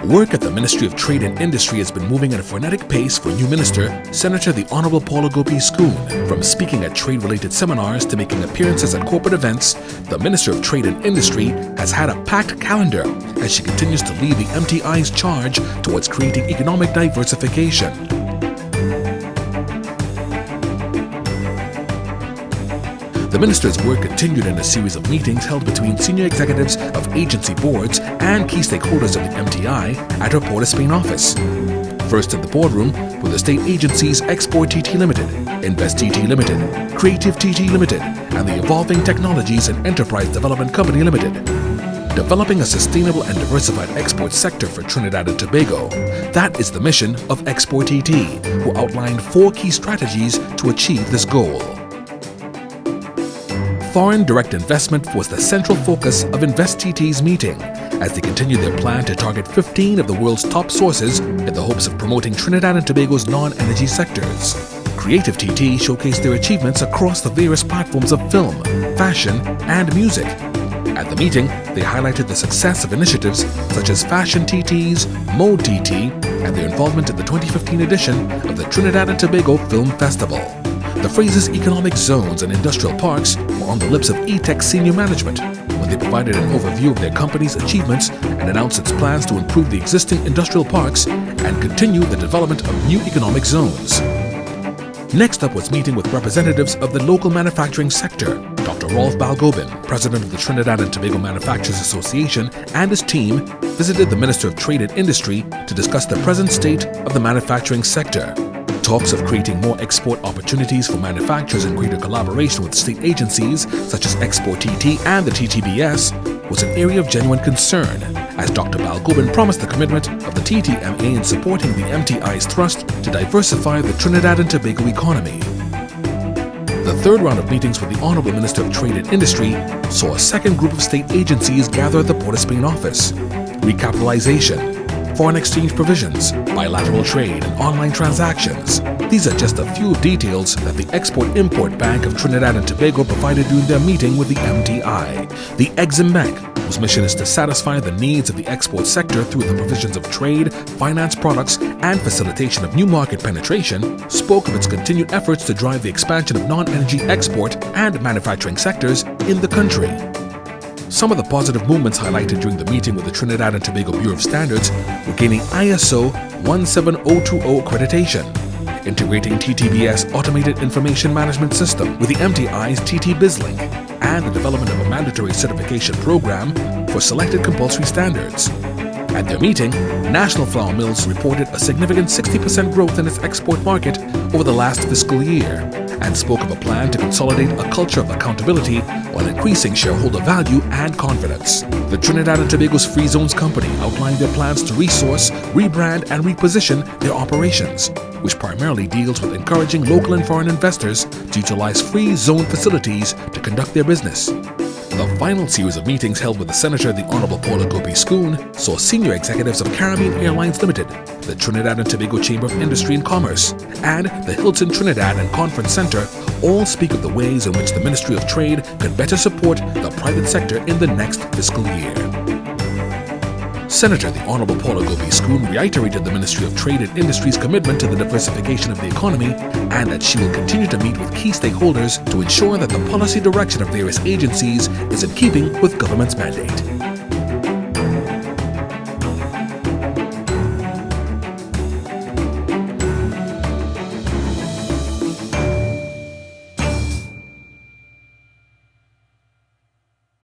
Work at the Ministry of Trade and Industry has been moving at a frenetic pace for new Minister, Senator the Honourable Paula Gopee-Scoon. From speaking at trade-related seminars to making appearances at corporate events, the Minister of Trade and Industry has had a packed calendar as she continues to lead the MTI's charge towards creating economic diversification. The Minister's work continued in a series of meetings held between senior executives of agency boards and key stakeholders of the MTI at her Port of Spain office. First in the boardroom were the state agencies exporTT Limited, invesTT Limited, CreativeTT Limited, and the Evolving Technologies and Enterprise Development Company Limited. Developing a sustainable and diversified export sector for Trinidad and Tobago, that is the mission of exporTT, who outlined 4 key strategies to achieve this goal. Foreign direct investment was the central focus of invesTT's meeting, as they continued their plan to target 15 of the world's top sources in the hopes of promoting Trinidad and Tobago's non-energy sectors. CreativeTT showcased their achievements across the various platforms of film, fashion, and music. At the meeting, they highlighted the success of initiatives such as FashionTT's ModeTT and their involvement in the 2015 edition of the Trinidad and Tobago Film Festival. The phrases economic zones and industrial parks were on the lips of eTeck senior management when they provided an overview of their company's achievements and announced its plans to improve the existing industrial parks and continue the development of new economic zones. Next up was meeting with representatives of the local manufacturing sector. Dr. Rolf Balgobin, president of the Trinidad and Tobago Manufacturers Association, and his team visited the Minister of Trade and Industry to discuss the present state of the manufacturing sector. Talks of creating more export opportunities for manufacturers and greater collaboration with state agencies such as exporTT and the TTBS was an area of genuine concern, as Dr. Balgobin promised the commitment of the TTMA in supporting the MTI's thrust to diversify the Trinidad and Tobago economy. The third round of meetings with the Honourable Minister of Trade and Industry saw a second group of state agencies gather at the Port of Spain office. Recapitalization, foreign exchange provisions, bilateral trade, and online transactions. These are just a few details that the Export-Import Bank of Trinidad and Tobago provided during their meeting with the MTI. The EXIM Bank, whose mission is to satisfy the needs of the export sector through the provisions of trade, finance products, and facilitation of new market penetration, spoke of its continued efforts to drive the expansion of non-energy export and manufacturing sectors in the country. Some of the positive movements highlighted during the meeting with the Trinidad and Tobago Bureau of Standards were gaining ISO 17020 accreditation, integrating TTBS Automated Information Management System with the MTI's TTBS link, and the development of a mandatory certification program for selected compulsory standards. At their meeting, National Flour Mills reported a significant 60% growth in its export market over the last fiscal year, and spoke of a plan to consolidate a culture of accountability while increasing shareholder value and confidence. The Trinidad and Tobago's Free Zones Company outlined their plans to resource, rebrand, and reposition their operations, which primarily deals with encouraging local and foreign investors to utilize free zone facilities to conduct their business. The final series of meetings held with the Senator, the Honourable Paula Gopee-Scoon, saw senior executives of Caribbean Airlines Limited, the Trinidad and Tobago Chamber of Industry and Commerce, and the Hilton Trinidad and Conference Centre all speak of the ways in which the Ministry of Trade could better support the private sector in the next fiscal year. Senator the Honourable Paula Gopee-Scoon reiterated the Ministry of Trade and Industry's commitment to the diversification of the economy, and that she will continue to meet with key stakeholders to ensure that the policy direction of various agencies is in keeping with government's mandate.